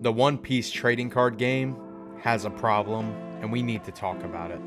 The One Piece trading card game has a problem, and we need to talk about it.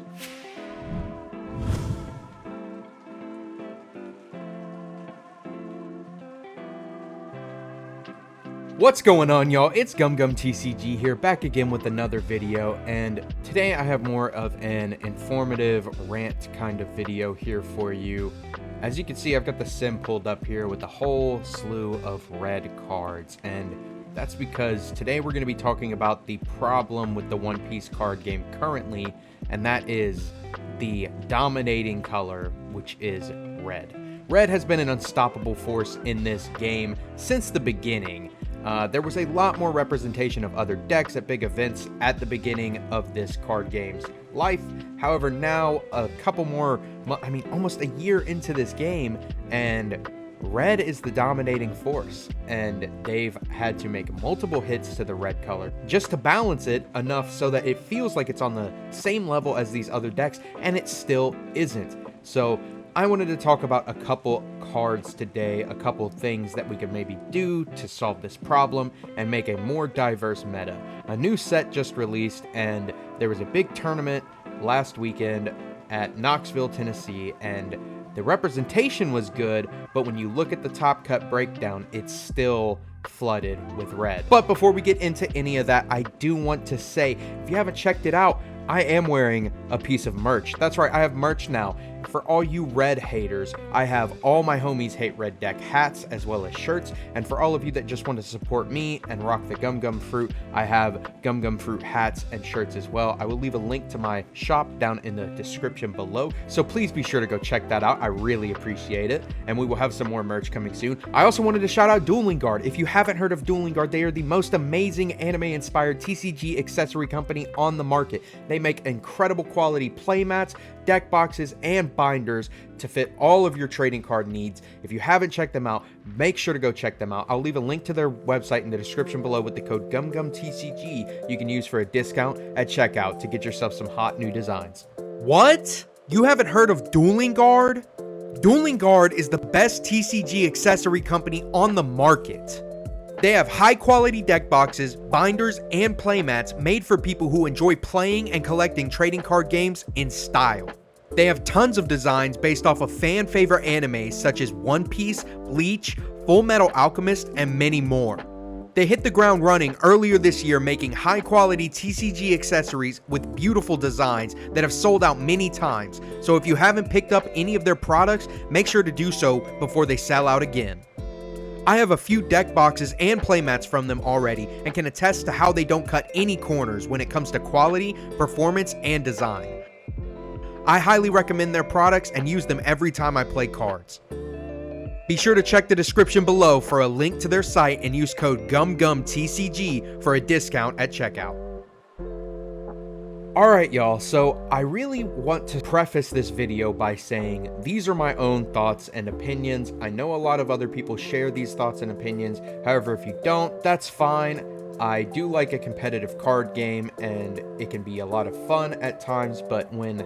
What's going on, y'all? It's GUMGUMTCG here, back again with another video, and today I have more of an informative rant kind of video here for you. As you can see, I've got the sim pulled up here with a whole slew of red cards, and that's because today we're going to be talking about the problem with the One Piece card game currently, and that is the dominating color, which is red. Red has been an unstoppable force in this game since the beginning. There was a lot more representation of other decks at big events at the beginning of this card game's life. However, now a couple more, almost a year into this game, and red is the dominating force, and they've had to make multiple hits to the red color just to balance it enough so that it feels like it's on the same level as these other decks, and it still isn't. So I wanted to talk about a couple cards today, a couple things that we could maybe do to solve this problem and make a more diverse meta. A new set just released, and there was a big tournament last weekend at Knoxville, Tennessee, and the representation was good, but when you look at the top cut breakdown, it's still flooded with red. But before we get into any of that, I do want to say, if you haven't checked it out, I am wearing a piece of merch. That's right, I have merch now. For all you red haters, I have all my homies hate red deck hats as well as shirts. And for all of you that just want to support me and rock the Gum Gum Fruit, I have Gum Gum Fruit hats and shirts as well. I will leave a link to my shop down in the description below, so please be sure to go check that out. I really appreciate it, and we will have some more merch coming soon. I also wanted to shout out Dueling Guard. If you haven't heard of Dueling Guard, they are the most amazing anime-inspired TCG accessory company on the market. They make incredible quality playmats, deck boxes, and binders to fit all of your trading card needs. If you haven't checked them out, make sure to go check them out. I'll leave a link to their website in the description below with the code GUMGUMTCG you can use for a discount at checkout to get yourself some hot new designs. What? You haven't heard of Dueling Guard? Dueling Guard is the best TCG accessory company on the market. They have high-quality deck boxes, binders, and playmats made for people who enjoy playing and collecting trading card games in style. They have tons of designs based off of fan-favorite animes such as One Piece, Bleach, Full Metal Alchemist, and many more. They hit the ground running earlier this year, making high-quality TCG accessories with beautiful designs that have sold out many times. So if you haven't picked up any of their products, make sure to do so before they sell out again. I have a few deck boxes and playmats from them already and can attest to how they don't cut any corners when it comes to quality, performance, and design. I highly recommend their products and use them every time I play cards. Be sure to check the description below for a link to their site and use code GUMGUMTCG for a discount at checkout. Alright y'all, so I really want to preface this video by saying these are my own thoughts and opinions. I know a lot of other people share these thoughts and opinions. However, if you don't, that's fine. I do like a competitive card game, and it can be a lot of fun at times, but when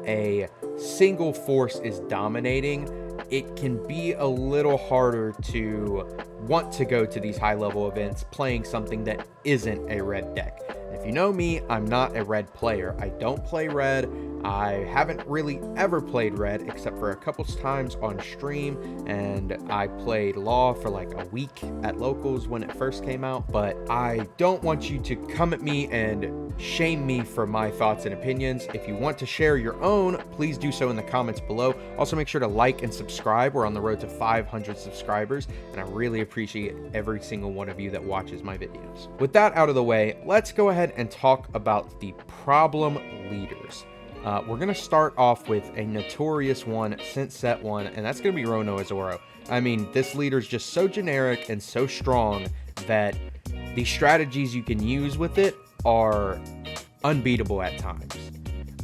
a single force is dominating, it can be a little harder to want to go to these high-level events playing something that isn't a red deck. If you know me, I'm not a red player. I don't play red. I haven't really ever played red except for a couple times on stream, and I played Law for like a week at locals when it first came out. But I don't want you to come at me and shame me for my thoughts and opinions. If you want to share your own, please do so in the comments below. Also, make sure to like and subscribe. We're on the road to 500 subscribers, and I really appreciate every single one of you that watches my videos. With that out of the way, let's go ahead and talk about the problem leaders. We're going to start off with a notorious one since set 1, and that's going to be Rono Azoro. I mean, this leader is just so generic and so strong that the strategies you can use with it are unbeatable at times.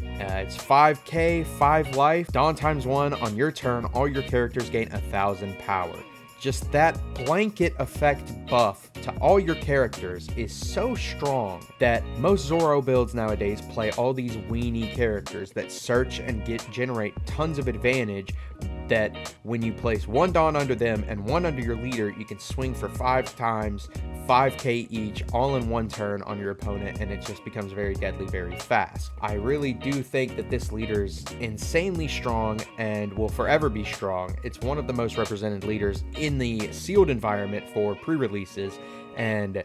It's 5k, 5 life, Dawn times 1 on your turn, all your characters gain 1000 power. Just that blanket effect buff to all your characters is so strong that most Zoro builds nowadays play all these weenie characters that search and generate tons of advantage, that when you place one Dawn under them and one under your leader, you can swing for 5 times, 5k each, all in one turn on your opponent, and it just becomes very deadly very fast. I really do think that this leader is insanely strong and will forever be strong. It's one of the most represented leaders in the sealed environment for pre-releases, and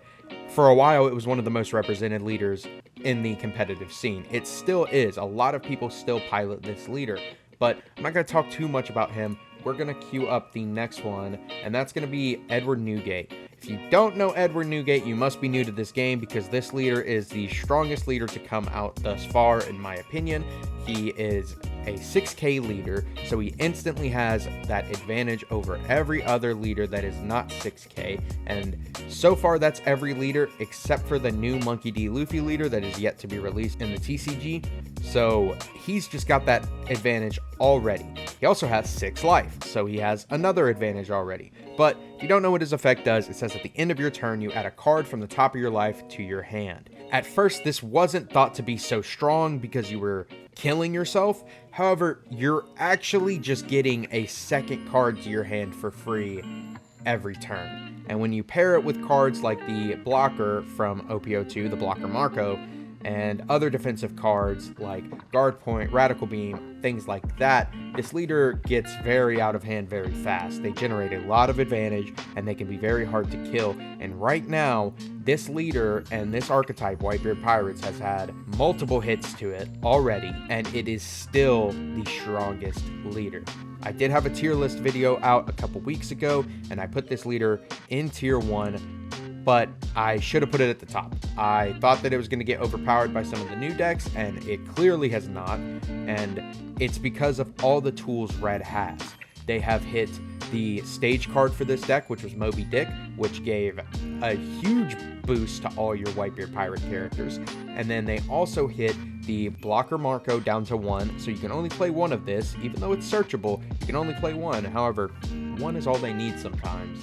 for a while it was one of the most represented leaders in the competitive scene. It still is. A lot of people still pilot this leader, but I'm not going to talk too much about him. We're going to queue up the next one, and that's going to be Edward Newgate. If you don't know Edward Newgate, you must be new to this game, because this leader is the strongest leader to come out thus far, in my opinion. He is a 6k leader, so he instantly has that advantage over every other leader that is not 6k, and so far that's every leader except for the new Monkey D. Luffy leader that is yet to be released in the TCG. So he's just got that advantage already. He also has 6 life, so he has another advantage already. But if you don't know what his effect does, it says at the end of your turn, you add a card from the top of your life to your hand. At first, this wasn't thought to be so strong because you were killing yourself. However, you're actually just getting a second card to your hand for free every turn. And when you pair it with cards like the blocker from OPO2, the blocker Marco, and other defensive cards like Guard Point, Radical Beam, things like that, this leader gets very out of hand very fast. They generate a lot of advantage, and they can be very hard to kill. And right now, this leader and this archetype, Whitebeard Pirates, has had multiple hits to it already, and it is still the strongest leader. I did have a tier list video out a couple weeks ago, and I put this leader in tier 1, but I should have put it at the top. I thought that it was going to get overpowered by some of the new decks, and it clearly has not, and it's because of all the tools Red has. They have hit the stage card for this deck, which was Moby Dick, which gave a huge boost to all your Whitebeard Pirate characters, and then they also hit the blocker Marco down to 1, so you can only play one of this. Even though it's searchable, you can only play one. However, one is all they need sometimes.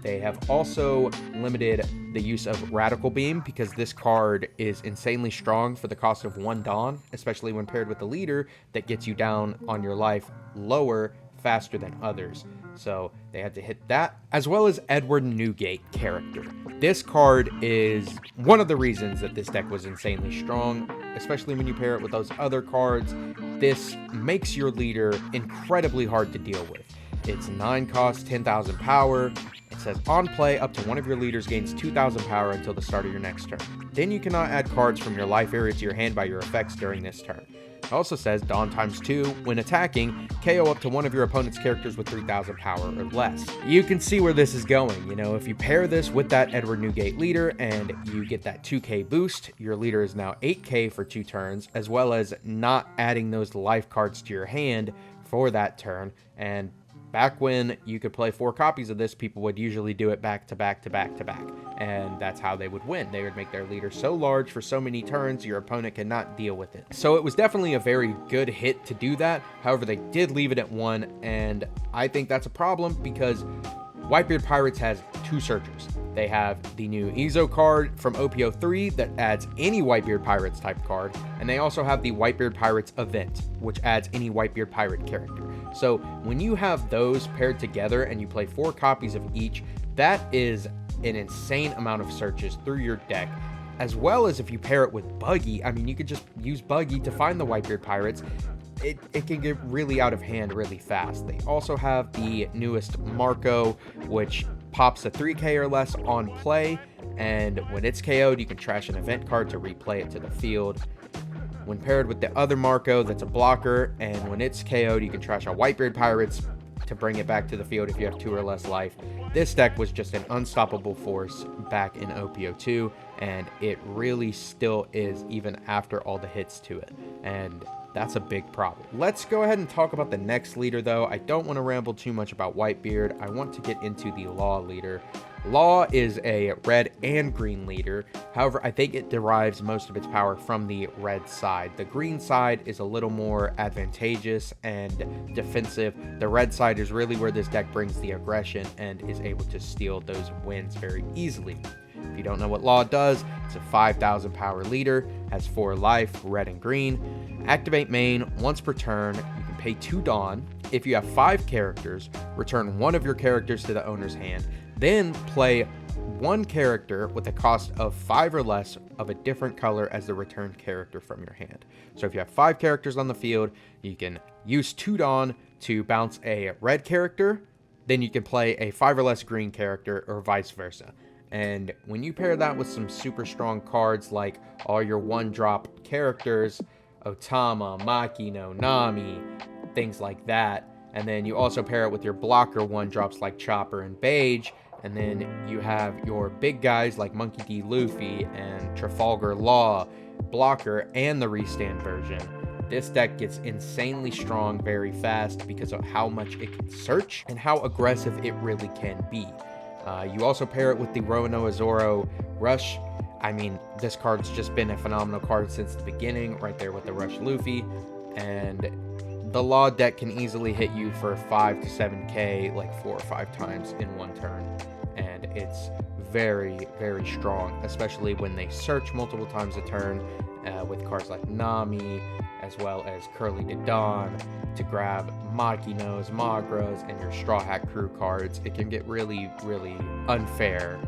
They have also limited the use of Radical Beam, because this card is insanely strong for the cost of 1 Dawn, especially when paired with the leader that gets you down on your life lower faster than others. So they had to hit that, as well as Edward Newgate character. This card is one of the reasons that this deck was insanely strong, especially when you pair it with those other cards. This makes your leader incredibly hard to deal with. It's 9 cost, 10,000 power. It says on play, up to one of your leaders gains 2,000 power until the start of your next turn. Then you cannot add cards from your life area to your hand by your effects during this turn. It also says Dawn times 2, when attacking, KO up to one of your opponent's characters with 3,000 power or less. You can see where this is going. You know, if you pair this with that Edward Newgate leader and you get that 2k boost, your leader is now 8k for 2 turns, as well as not adding those life cards to your hand for that turn. And back when you could play 4 copies of this, people would usually do it back to back to back to back, and that's how they would win. They would make their leader so large for so many turns, your opponent cannot deal with it. So it was definitely a very good hit to do that. However, they did leave it at 1, and I think that's a problem, because Whitebeard Pirates has 2 searchers. They have the new Ezo card from OPO3 that adds any Whitebeard Pirates type card, and they also have the Whitebeard Pirates event, which adds any Whitebeard Pirate character. So when you have those paired together and you play 4 copies of each, that is an insane amount of searches through your deck. As well as if you pair it with Buggy, I mean, you could just use Buggy to find the Whitebeard Pirates. It can get really out of hand really fast. They also have the newest Marco, which pops a 3k or less on play, and when it's KO'd, you can trash an event card to replay it to the field. When paired with the other Marco, that's a blocker, and when it's KO'd, you can trash a Whitebeard Pirates to bring it back to the field if you have 2 or less life. This deck was just an unstoppable force back in OPO2, and it really still is even after all the hits to it, and that's a big problem. Let's go ahead and talk about the next leader, though. I don't want to ramble too much about Whitebeard. I want to get into the Law leader. Law is a red and green leader. However, I think it derives most of its power from the red side. The green side is a little more advantageous and defensive. The red side is really where this deck brings the aggression and is able to steal those wins very easily. If you don't know what Law does, it's a 5,000 power leader, has 4 life, red and green. Activate main once per turn. You can pay 2 Dawn. If you have 5 characters, return one of your characters to the owner's hand. Then play 1 character with a cost of 5 or less of a different color as the returned character from your hand. So if you have 5 characters on the field, you can use 2 Dawn to bounce a red character. Then you can play a 5 or less green character, or vice versa. And when you pair that with some super strong cards like all your 1-drop characters, Otama, Makino, Nami, things like that, and then you also pair it with your blocker 1-drops like Chopper and Beige, and then you have your big guys like Monkey D. Luffy and Trafalgar Law, blocker, and the restand version. This deck gets insanely strong very fast because of how much it can search and how aggressive it really can be. You also pair it with the Roanoa Zoro Rush. I mean, this card's just been a phenomenal card since the beginning, right there with the Rush Luffy. And the Law deck can easily hit you for 5 to 7k like 4 or 5 times in one turn. And it's very, very strong, especially when they search multiple times a turn with cards like Nami, as well as Curly de Dawn, to grab Makinos, Magras, and your Straw Hat Crew cards. It can get really, really unfair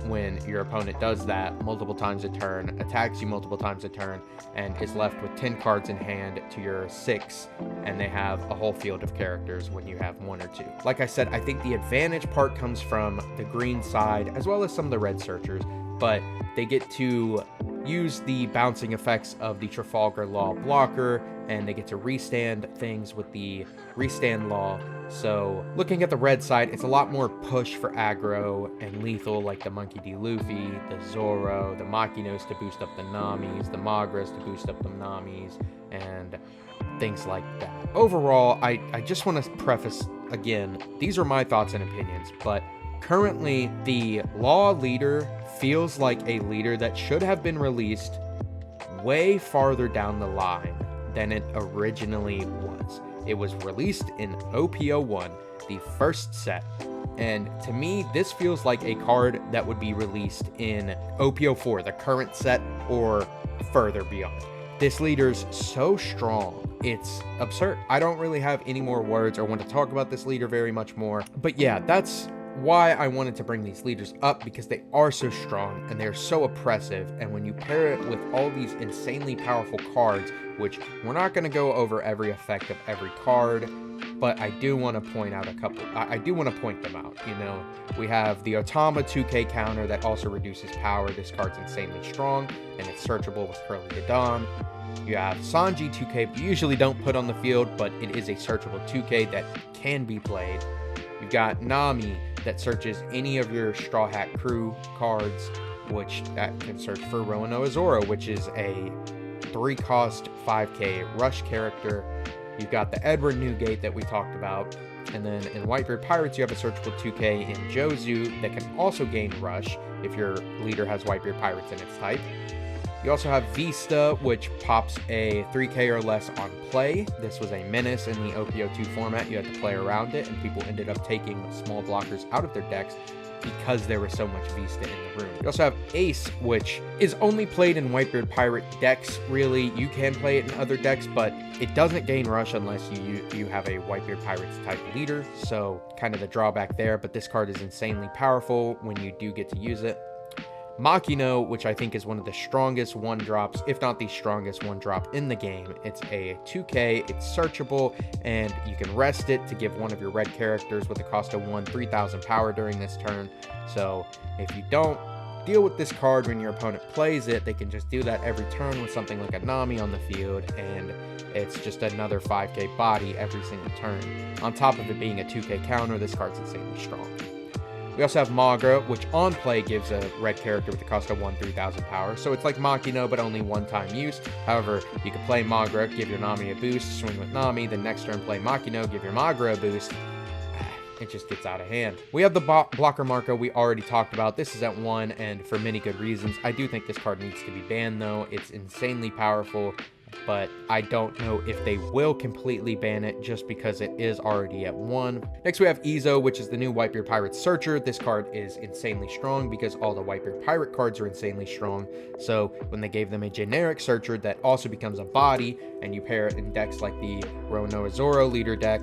when your opponent does that multiple times a turn, attacks you multiple times a turn, and is left with 10 cards in hand to your 6, and they have a whole field of characters when you have 1 or 2. Like I said, I think the advantage part comes from the green side, as well as some of the red searchers, but they get to use the bouncing effects of the Trafalgar Law blocker, and they get to restand things with the restand Law. So looking at the red side, it's a lot more push for aggro and lethal, like the Monkey D. Luffy, the Zoro, the Makinos to boost up the Namis, the Magras to boost up the Namis, and things like that. Overall, I just want to preface again, these are my thoughts and opinions, but currently the Law leader feels like a leader that should have been released way farther down the line than it originally was. It was released in OPO1, the first set, and to me, this feels like a card that would be released in OPO4, the current set, or further beyond. This leader's so strong, it's absurd. I don't really have any more words or want to talk about this leader very much more, but yeah, that's why I wanted to bring these leaders up, because they are so strong and they're so oppressive, and when you pair it with all these insanely powerful cards, which we're not going to go over every effect of every card, but I do want to point out a couple. I do want to point them out. You know, we have the Otama 2k counter that also reduces power. This card's insanely strong and it's searchable with Curly de Dawn. You have Sanji 2k, you usually don't put on the field, but it is a searchable 2k that can be played. You've got Nami that searches any of your Straw Hat Crew cards, which that can search for Roanoa Zoro, which is a 3-cost 5k rush character. You've got the Edward Newgate that we talked about, and then in Whitebeard Pirates you have a searchable 2k in Jozu that can also gain rush if your leader has Whitebeard Pirates in its type. You also have Vista, which pops a 3k or less on play. This was a menace in the OPO2 format. You had to play around it, and people ended up taking small blockers out of their decks because there was so much Vista in the room. You also have Ace, which is only played in Whitebeard Pirate decks, really. You can play it in other decks, but it doesn't gain rush unless you have a Whitebeard Pirates type leader, so kind of the drawback there, but this card is insanely powerful when you do get to use it. Makino, which I think is one of the strongest 1-drops, if not the strongest 1-drop in the game. It's a 2k, it's searchable, and you can rest it to give one of your red characters with a cost of 1 3,000 power during this turn. So if you don't deal with this card when your opponent plays it, they can just do that every turn with something like a Nami on the field, and it's just another 5k body every single turn. On top of it being a 2k counter, this card's insanely strong. We also have Magra, which on play gives a red character with a cost of 1 3,000 power. So it's like Makino, but only one-time use. However, you can play Magra, give your Nami a boost, swing with Nami, then next turn play Makino, give your Magra a boost. it just gets out of hand. We have the blocker Marco we already talked about. This is at 1, and for many good reasons. I do think this card needs to be banned, though. It's insanely powerful, but I don't know if they will completely ban it just because it is already at 1. Next, we have Ezo, which is the new Whitebeard Pirate Searcher. This card is insanely strong because all the Whitebeard Pirate cards are insanely strong. So when they gave them a generic Searcher that also becomes a body, and you pair it in decks like the Ronoa Zoro leader deck,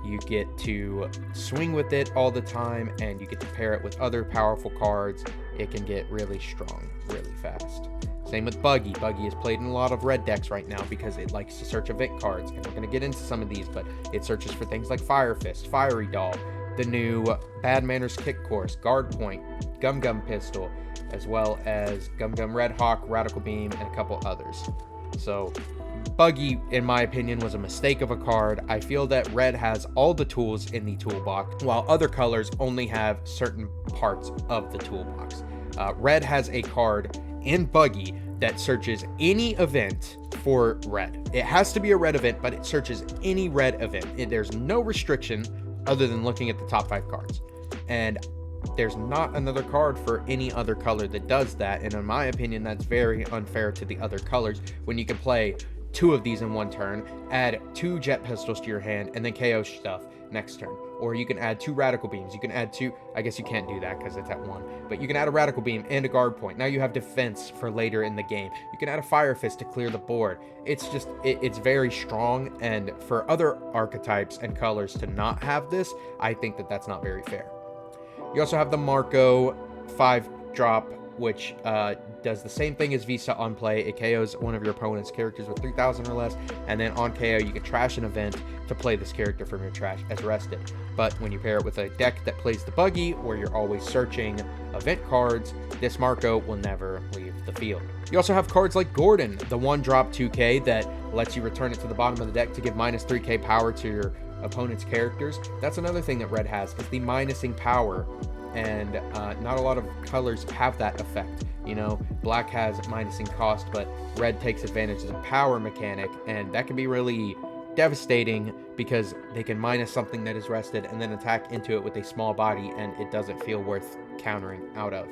you get to swing with it all the time, and you get to pair it with other powerful cards. It can get really strong really fast. Same with Buggy. Buggy is played in a lot of red decks right now because it likes to search event cards, and we're going to get into some of these, but it searches for things like Fire Fist, Fiery Doll, the new Bad Manners Kick Course, Guard Point, Gum Gum Pistol, as well as Gum Gum Red Hawk, Radical Beam, and a couple others. So Buggy, in my opinion, was a mistake of a card. I feel that red has all the tools in the toolbox, while other colors only have certain parts of the toolbox. Red has a card in Buggy that searches any event for red. It has to be a red event, but it searches any red event. There's no restriction other than looking at the top 5 cards. And there's not another card for any other color that does that. And in my opinion, that's very unfair to the other colors when you can play 2 of these in one turn, add 2 jet pistols to your hand, and then KO stuff next turn. Or you can add 2 radical beams. You can add 2, I guess you can't do that because it's at 1, but you can add a radical beam and a guard point. Now you have defense for later in the game. You can add a fire fist to clear the board. It's just, it's very strong, and for other archetypes and colors to not have this, I think that that's not very fair. You also have the Marco 5-drop, which does the same thing as Visa on play. It KOs one of your opponent's characters with 3,000 or less, and then on KO you can trash an event to play this character from your trash as rested. But when you pair it with a deck that plays the Buggy, where you're always searching event cards, this Marco will never leave the field. You also have cards like Gordon, the 1-drop 2K that lets you return it to the bottom of the deck to give minus 3K power to your opponent's characters. That's another thing that red has, is the minusing power, and not a lot of colors have that effect. You know, black has minusing cost, but red takes advantage of the power mechanic, and that can be really devastating because they can minus something that is rested and then attack into it with a small body, and it doesn't feel worth countering out of.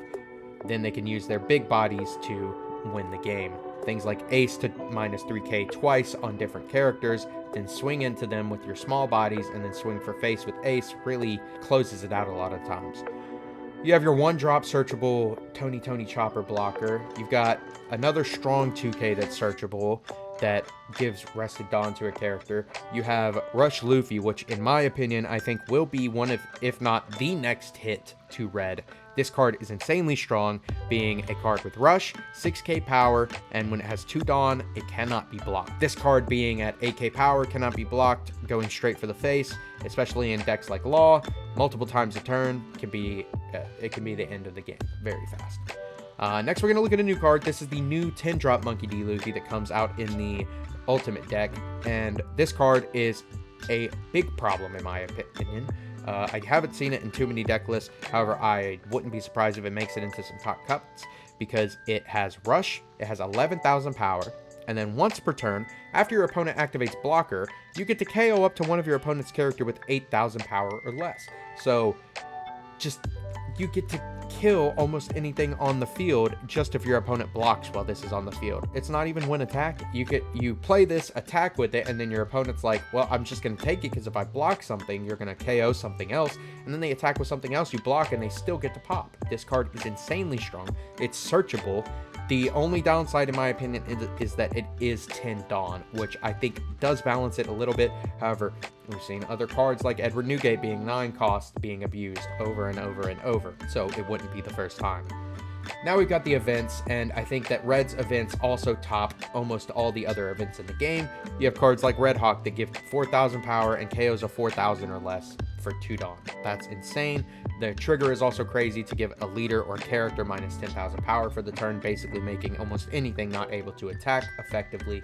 Then they can use their big bodies to win the game. Things like Ace to minus 3K twice on different characters, then swing into them with your small bodies, and then swing for face with Ace really closes it out a lot of times. You have your 1-drop searchable Tony Chopper blocker. You've got another strong 2K that's searchable that gives Rested Dawn to a character. You have Rush Luffy, which in my opinion, I think will be one of, if not the next hit to red. This card is insanely strong, being a card with Rush, 6K power, and when it has 2 Dawn, it cannot be blocked. This card being at 8K power cannot be blocked, going straight for the face, especially in decks like Law. Multiple times a turn can be, it can be the end of the game very fast. Next, we're going to look at a new card. This is the new 10-drop Monkey D. Luffy that comes out in the Ultimate deck, and this card is a big problem in my opinion. I haven't seen it in too many deck lists. However, I wouldn't be surprised if it makes it into some top cuts because it has Rush, it has 11,000 power, and then once per turn, after your opponent activates Blocker, you get to KO up to one of your opponent's character with 8,000 power or less. So, just, you get to kill almost anything on the field just if your opponent blocks while this is on the field. It's not even one attack. You play this, attack with it, and then your opponent's like, well, I'm just going to take it because if I block something, you're going to KO something else, and then they attack with something else, you block, and they still get to pop. This card is insanely strong. It's searchable. The only downside, in my opinion, is that it is 10 Dawn, which I think does balance it a little bit. However, we've seen other cards like Edward Newgate being 9 cost being abused over and over and over, so it wouldn't be the first time. Now we've got the events, and I think that Red's events also top almost all the other events in the game. You have cards like Red Hawk that give 4,000 power and KOs of 4,000 or less for 2 Dawn. That's insane. The trigger is also crazy to give a leader or character minus 10,000 power for the turn, basically making almost anything not able to attack effectively.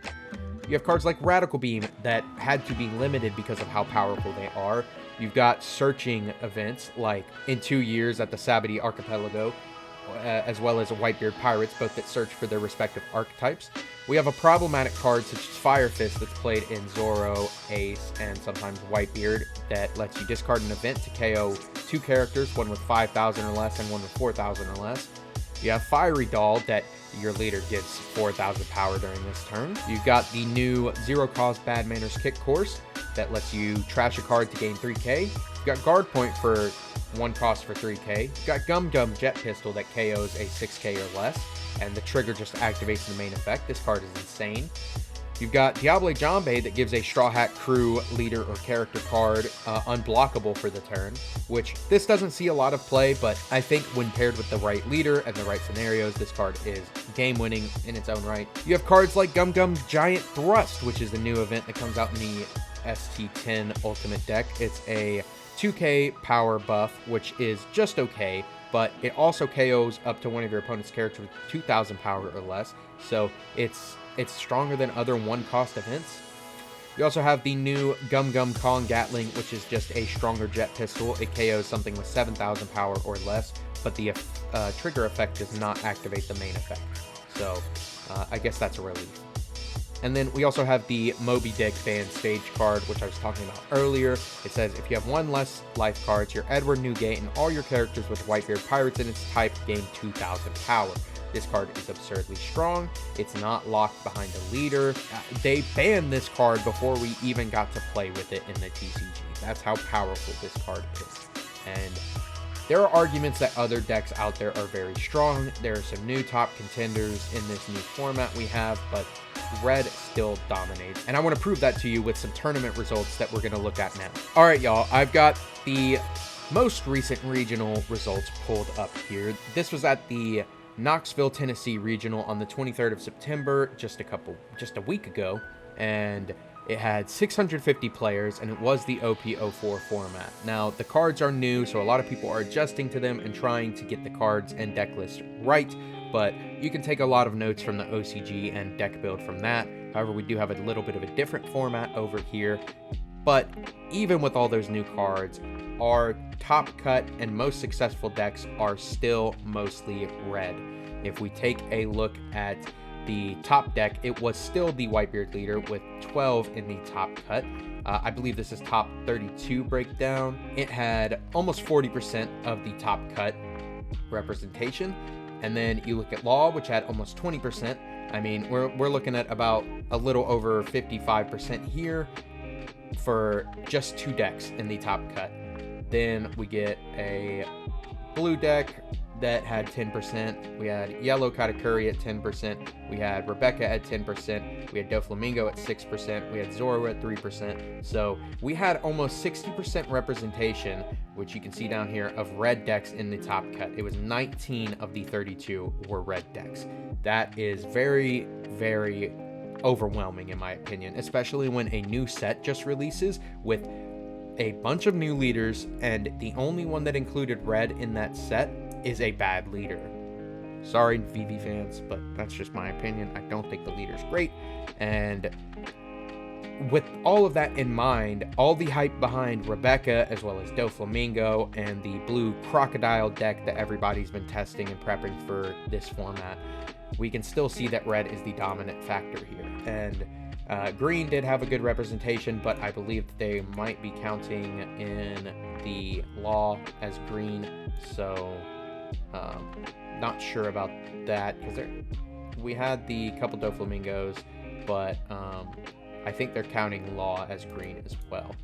You have cards like Radical Beam that had to be limited because of how powerful they are. You've got searching events like in 2 years at the Sabati Archipelago. as well as Whitebeard Pirates, both that search for their respective archetypes. We have a problematic card such as Fire Fist that's played in Zoro, Ace, and sometimes Whitebeard that lets you discard an event to KO 2 characters, one with 5,000 or less and one with 4,000 or less. You have Fiery Doll that your leader gets 4,000 power during this turn. You've got the new Zero Cost Bad Manners Kick Course that lets you trash a card to gain 3k. You've got Guard Point for 1 cost for 3k. You've got Gum Gum Jet Pistol that KOs a 6k or less, and the trigger just activates the main effect. This card is insane. You've got Diable Jambe that gives a Straw Hat Crew leader or character card unblockable for the turn, which this doesn't see a lot of play, but I think when paired with the right leader and the right scenarios, this card is game-winning in its own right. You have cards like Gum Gum Giant Thrust, which is the new event that comes out in the ST10 Ultimate deck. It's a 2k power buff, which is just okay, but it also KOs up to one of your opponent's characters with 2,000 power or less, so it's stronger than other 1-cost events. You also have the new Gum Gum Kong Gatling, which is just a stronger jet pistol. It KOs something with 7,000 power or less, but the trigger effect does not activate the main effect. So I guess that's a relief. And then we also have the Moby Dick Band Stage card, which I was talking about earlier. It says if you have 1 less life cards, your Edward Newgate and all your characters with Whitebeard Pirates in its type gain 2,000 power. This card is absurdly strong. It's not locked behind a leader. They banned this card before we even got to play with it in the TCG. That's how powerful this card is. And there are arguments that other decks out there are very strong. There are some new top contenders in this new format we have, but red still dominates. And I want to prove that to you with some tournament results that we're going to look at now. All right, y'all, I've got the most recent regional results pulled up here. This was at the Knoxville, Tennessee regional on the 23rd of September, just a week ago, and it had 650 players, and it was the OP04 format. Now, the cards are new, so a lot of people are adjusting to them and trying to get the cards and deck list right, but you can take a lot of notes from the OCG and deck build from that. However, we do have a little bit of a different format over here, but even with all those new cards, our top cut and most successful decks are still mostly red. If we take a look at the top deck, it was still the Whitebeard leader with 12 in the top cut. I believe this is top 32 breakdown. It had almost 40% of the top cut representation. And then you look at Law, which had almost 20%. I mean, we're looking at about a little over 55% here for just 2 decks in the top cut. Then we get a blue deck that had 10%. We had yellow Katakuri at 10%. We had Rebecca at 10%. We had Doflamingo at 6%. We had Zoro at 3%. So we had almost 60% representation, which you can see down here, of red decks in the top cut. It was 19 of the 32 were red decks. That is very, very overwhelming in my opinion, especially when a new set just releases with a bunch of new leaders, and the only one that included red in that set is a bad leader. Sorry, VV fans, but that's just my opinion. I don't think the leader's great. And with all of that in mind, all the hype behind Rebecca, as well as Doflamingo, and the blue Crocodile deck that everybody's been testing and prepping for this format, we can still see that red is the dominant factor here. And green did have a good representation, but I believe that they might be counting in the Law as green, so not sure about that, because we had the couple Doflamingos, but I think they're counting Law as green as well.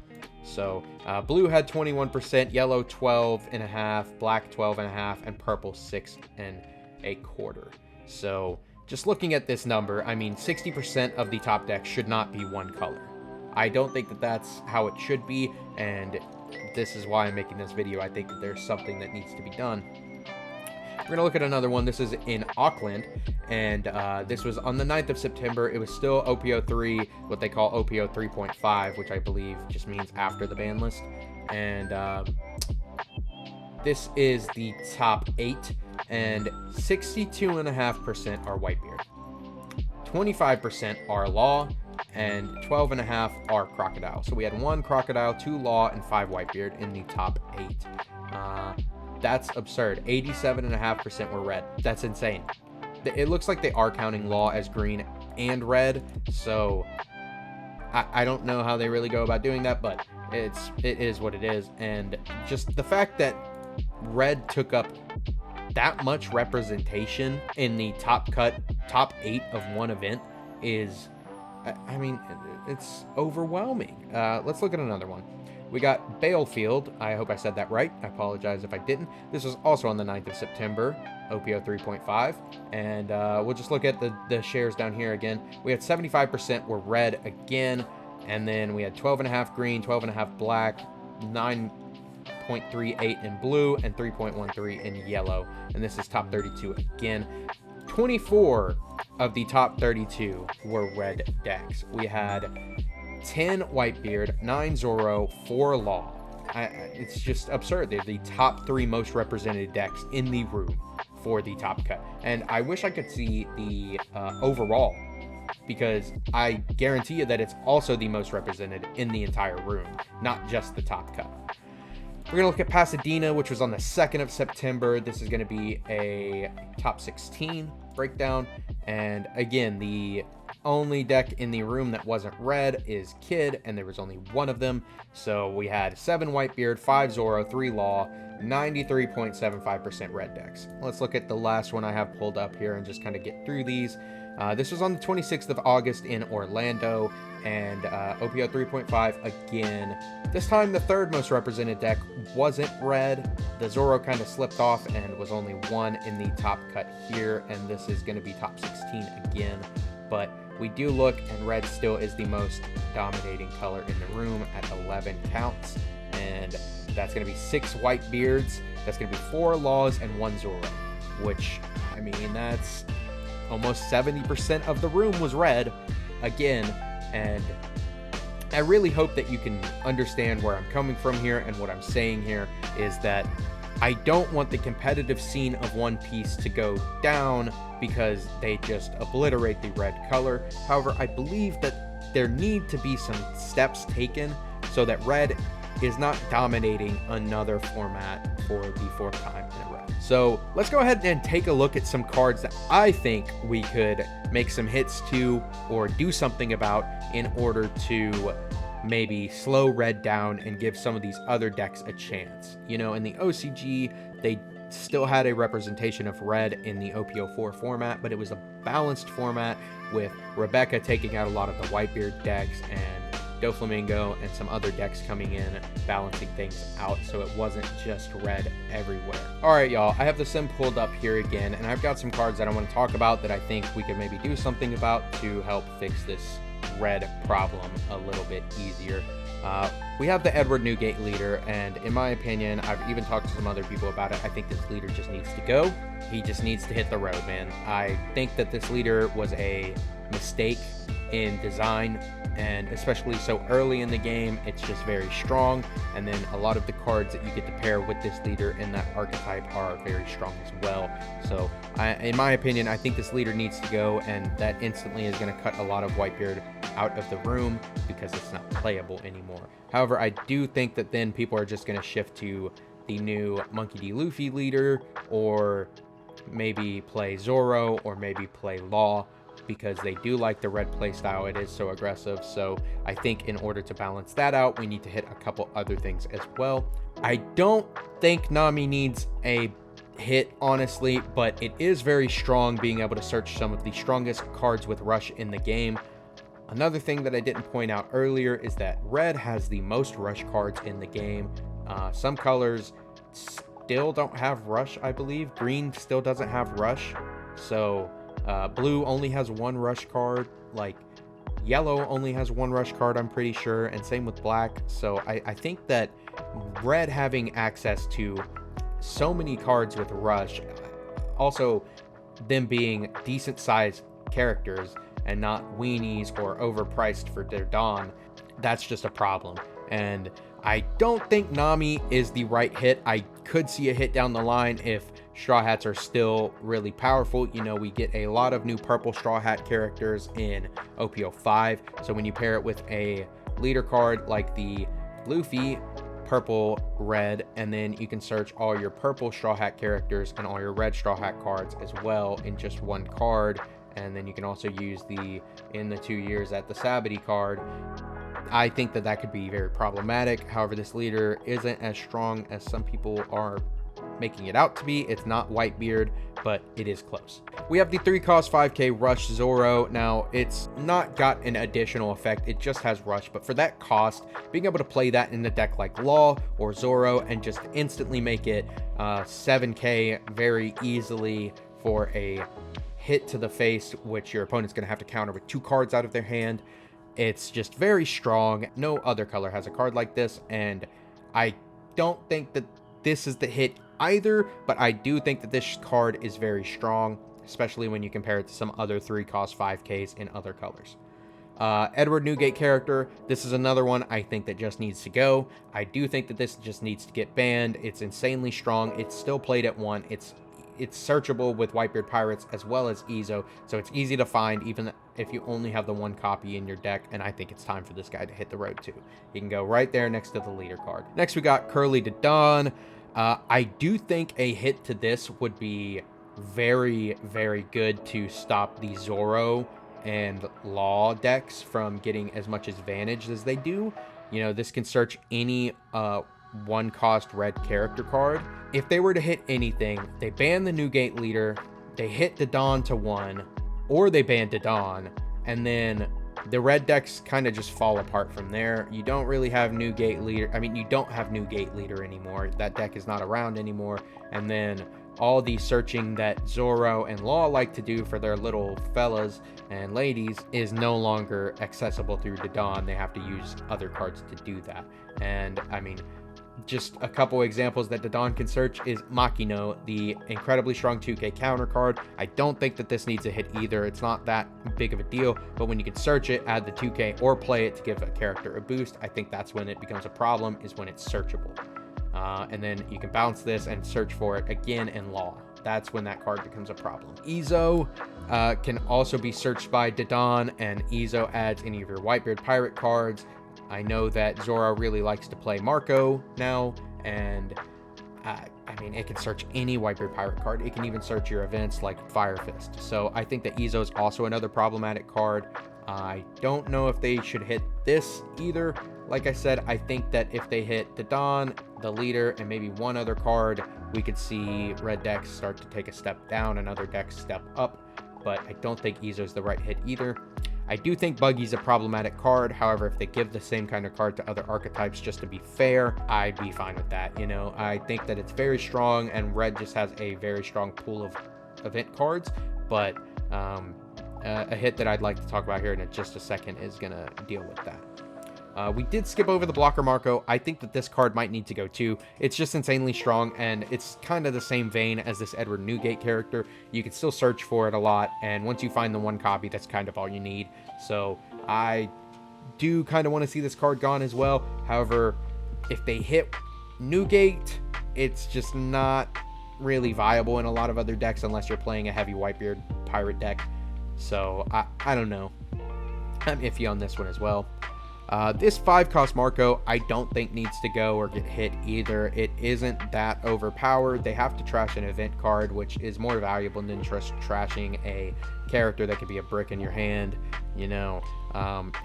So blue had 21%, yellow 12.5%, black 12.5%, and purple 6.25%. So just looking at this number, I mean, 60% of the top deck should not be one color. I don't think that that's how it should be, and this is why I'm making this video. I think that there's something that needs to be done. We're going to look at another one. This is in Auckland, and this was on the 9th of September. It was still OPO3, what they call OPO 3.5, which I believe just means after the ban list. And this is the top 8, and 62.5% are Whitebeard, 25% are Law, and 12.5% are Crocodile. So we had 1 Crocodile, 2 Law, and 5 Whitebeard in the top 8. That's absurd. 87.5% were red. That's insane. It looks like they are counting Law as green and red, so I don't know how they really go about doing that, but it is what it is. And just the fact that red took up that much representation in the top 8 of one event is, I mean, it's overwhelming. Let's look at another one. We got Balefield. I hope I said that right. I apologize if I didn't. This was also on the 9th of September, OPO 3.5. And we'll just look at the shares down here again. We had 75% were red again. And then we had 12.5 green, 12.5 black, 9.38 in blue, and 3.13 in yellow. And this is top 32 again. 24 of the top 32 were red decks. We had 10 Whitebeard, 9 Zoro, 4 Law. It's just absurd. They're the top 3 most represented decks in the room for the top cut. And I wish I could see the overall, because I guarantee you that it's also the most represented in the entire room, not just the top cut. We're going to look at Pasadena, which was on the 2nd of September. This is going to be a top 16 breakdown. And again, the only deck in the room that wasn't red is Kid, and there was only one of them. So we had 7 Whitebeard, 5 Zoro, 3 Law, 93.75% red decks. Let's look at the last one I have pulled up here and just kind of get through these. This was on the 26th of August in Orlando, and OPO 3.5 again. This time the third most represented deck wasn't red. The Zoro kind of slipped off and was only one in the top cut here, and this is going to be top 16 again. But we do look, and red still is the most dominating color in the room at 11 counts, and that's going to be 6 Whitebeards, that's going to be 4 Laws, and 1 Zoro, which, I mean, that's almost 70% of the room was red again. And I really hope that you can understand where I'm coming from here, and what I'm saying here is that I don't want the competitive scene of One Piece to go down because they just obliterate the red color. However, I believe that there need to be some steps taken so that red is not dominating another format for the 4th time in a row. So let's go ahead and take a look at some cards that I think we could make some hits to or do something about in order to maybe slow red down and give some of these other decks a chance. You know, in the OCG, they still had a representation of red in the OPO4 format, but it was a balanced format with Rebecca taking out a lot of the Whitebeard decks and Doflamingo and some other decks coming in, balancing things out, so it wasn't just red everywhere. All right, y'all, I have the sim pulled up here again, and I've got some cards that I want to talk about that I think we could maybe do something about to help fix this red problem a little bit easier. We have the Edward Newgate leader, and in my opinion, I've even talked to some other people about it, I think this leader just needs to go. He just needs to hit the road, man. I think that this leader was a mistake in design, and especially so early in the game, it's just very strong, and then a lot of the cards that you get to pair with this leader in that archetype are very strong as well. So in my opinion, I think this leader needs to go, and that instantly is going to cut a lot of Whitebeard out of the room because it's not playable anymore. However, I do think that then people are just going to shift to the new Monkey D. Luffy leader, or maybe play Zoro, or maybe play Law, because they do like the red playstyle. It is so aggressive. So I think in order to balance that out, we need to hit a couple other things as well. I don't think Nami needs a hit, honestly, but it is very strong being able to search some of the strongest cards with Rush in the game. Another thing that I didn't point out earlier is that red has the most Rush cards in the game. Some colors still don't have Rush, I believe. Green still doesn't have Rush. So blue only has 1 Rush card, like yellow only has 1 Rush card, I'm pretty sure, and same with black. So I think that red having access to so many cards with Rush, also them being decent sized characters and not weenies or overpriced for their Dawn, that's just a problem. And I don't think Nami is the right hit. I could see a hit down the line if Straw Hats are still really powerful. You know, we get a lot of new purple Straw Hat characters in OPO 5. So when you pair it with a leader card like the Luffy, purple, red, and then you can search all your purple Straw Hat characters and all your red Straw Hat cards as well in just one card. And then you can also use the in the 2 years at the Sabbaty card. I think that that could be very problematic. However, this leader isn't as strong as some people are making it out to be. It's not Whitebeard, but it is close. We have the 3-cost 5k Rush Zoro. Now, it's not got an additional effect, it just has Rush, but for that cost, being able to play that in a deck like Law or Zoro and just instantly make it 7k very easily for a hit to the face, which your opponent's going to have to counter with 2 cards out of their hand. It's just very strong. No other color has a card like this, and I don't think that this is the hit either, but I do think that this card is very strong, especially when you compare it to some other 3-cost 5ks in other colors. Edward Newgate character, this is another one I think that just needs to go. I do think that this just needs to get banned. It's insanely strong. It's still played at 1. It's searchable with Whitebeard Pirates as well as Ezo, so it's easy to find even if you only have the 1 copy in your deck, and I think it's time for this guy to hit the road too. He can go right there next to the leader card. Next we got Curly Dawn. I do think a hit to this would be very, very good to stop the Zoro and Law decks from getting as much advantage as they do. You know, this can search any 1-cost red character card. If they were to hit anything, they ban the Newgate leader, they hit Dawn to 1, or they ban Dawn, and then the red decks kind of just fall apart from there. You don't really have Newgate leader. I mean, you don't have Newgate leader anymore. That deck is not around anymore. And then all the searching that Zoro and Law like to do for their little fellas and ladies is no longer accessible through Dawn. They have to use other cards to do that. And I mean, just a couple examples that Dawn can search is Makino, the incredibly strong 2k counter card. I don't think that this needs a hit either. It's not that big of a deal, but when you can search it, add the 2k, or play it to give a character a boost, I think that's when it becomes a problem, is when it's searchable. And then you can bounce this and search for it again in Law. That's when that card becomes a problem. Ezo can also be searched by Dawn, and Ezo adds any of your Whitebeard Pirate cards. I know that Zoro really likes to play Marco now, and I mean, it can search any Whitebeard Pirate card. It can even search your events like Fire Fist. So I think that Ezo is also another problematic card. I don't know if they should hit this either. Like I said, I think that if they hit Dawn, the leader, and maybe one other card, we could see red decks start to take a step down and other decks step up. But I don't think Ezo is the right hit either. I do think Buggy's a problematic card. However, if they give the same kind of card to other archetypes just to be fair, I'd be fine with that. You know, I think that it's very strong, and red just has a very strong pool of event cards. But a hit that I'd like to talk about here in just a second is going to deal with that. We did skip over the blocker Marco. I think that this card might need to go too. It's just insanely strong, and it's kind of the same vein as this Edward Newgate character. You can still search for it a lot, and once you find the 1 copy, that's kind of all you need. So I do kind of want to see this card gone as well. However, if they hit Newgate, it's just not really viable in a lot of other decks unless you're playing a heavy Whitebeard Pirate deck. So I don't know. I'm iffy on this one as well. This 5-cost Marco, I don't think needs to go or get hit either. It isn't that overpowered. They have to trash an event card, which is more valuable than just trashing a character that could be a brick in your hand. You know,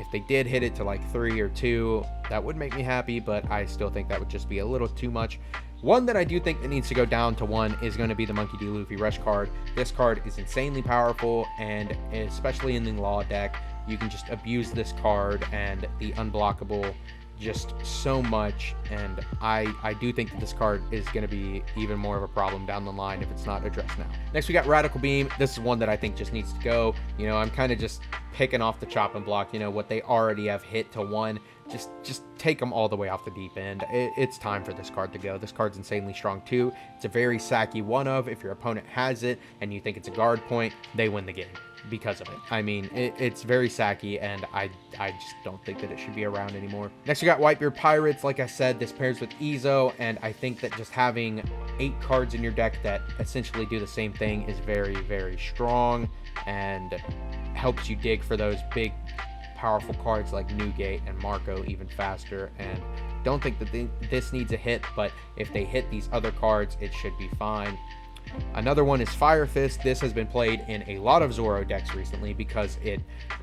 if they did hit it to like 3 or 2, that would make me happy, but I still think that would just be a little too much. One that I do think that needs to go down to 1 is going to be the Monkey D. Luffy Rush card. This card is insanely powerful, and especially in the Law deck, you can just abuse this card and the unblockable just so much, and I do think that this card is going to be even more of a problem down the line if it's not addressed now. Next we got Radical Beam. This is one that I think just needs to go. You know, I'm kind of just picking off the chopping block, you know, what they already have hit to 1. Just take them all the way off the deep end. It's time for this card to go. This card's insanely strong too. It's a very sacky one of. If your opponent has it and you think it's a guard point, they win the game because of it. I mean, it's very sacky, and I just don't think that it should be around anymore. Next we got Whitebeard Pirates. Like I said, this pairs with Ezo, and I think that just having 8 cards in your deck that essentially do the same thing is very, very strong and helps you dig for those big powerful cards like Newgate and Marco even faster, and don't think that this needs a hit, but if they hit these other cards, it should be fine. Another one is Fire Fist. This has been played in a lot of Zoro decks recently because it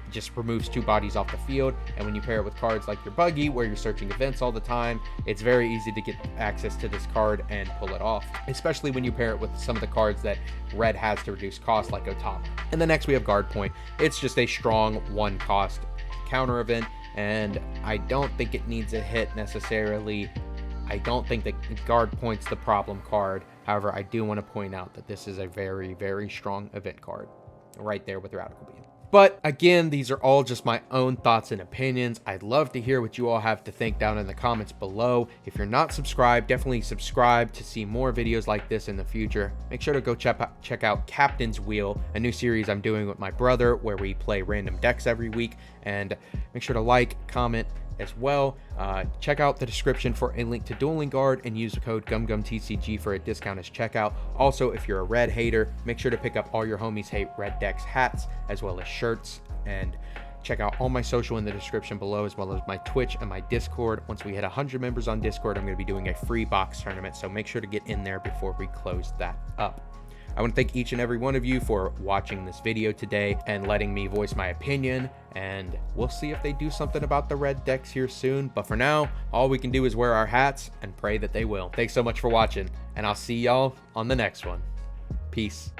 just removes 2 bodies off the field, and when you pair it with cards like your Buggy, where you're searching events all the time, it's very easy to get access to this card and pull it off, especially when you pair it with some of the cards that red has to reduce cost, like Otama. And then next we have Guard Point. It's just a strong 1 cost counter event, and I don't think it needs a hit necessarily. I don't think that Guard Point's the problem card. However, I do want to point out that this is a very, very strong event card right there with Radical Beam. But again, these are all just my own thoughts and opinions. I'd love to hear what you all have to think down in the comments below. If you're not subscribed, definitely subscribe to see more videos like this in the future. Make sure to go check out Captain's Wheel, a new series I'm doing with my brother where we play random decks every week. And make sure to like, comment as well. Check out the description for a link to Dueling Guard and use the code GUMGUMTCG for a discount as checkout. Also, if you're a red hater, make sure to pick up All Your Homies Hate Red Decks hats as well as shirts, and check out all my social in the description below, as well as my Twitch and my Discord. Once we hit 100 members on Discord, I'm going to be doing a free box tournament, so make sure to get in there before we close that up. I want to thank each and every one of you for watching this video today and letting me voice my opinion, and we'll see if they do something about the red decks here soon. But for now, all we can do is wear our hats and pray that they will. Thanks so much for watching, and I'll see y'all on the next one. Peace.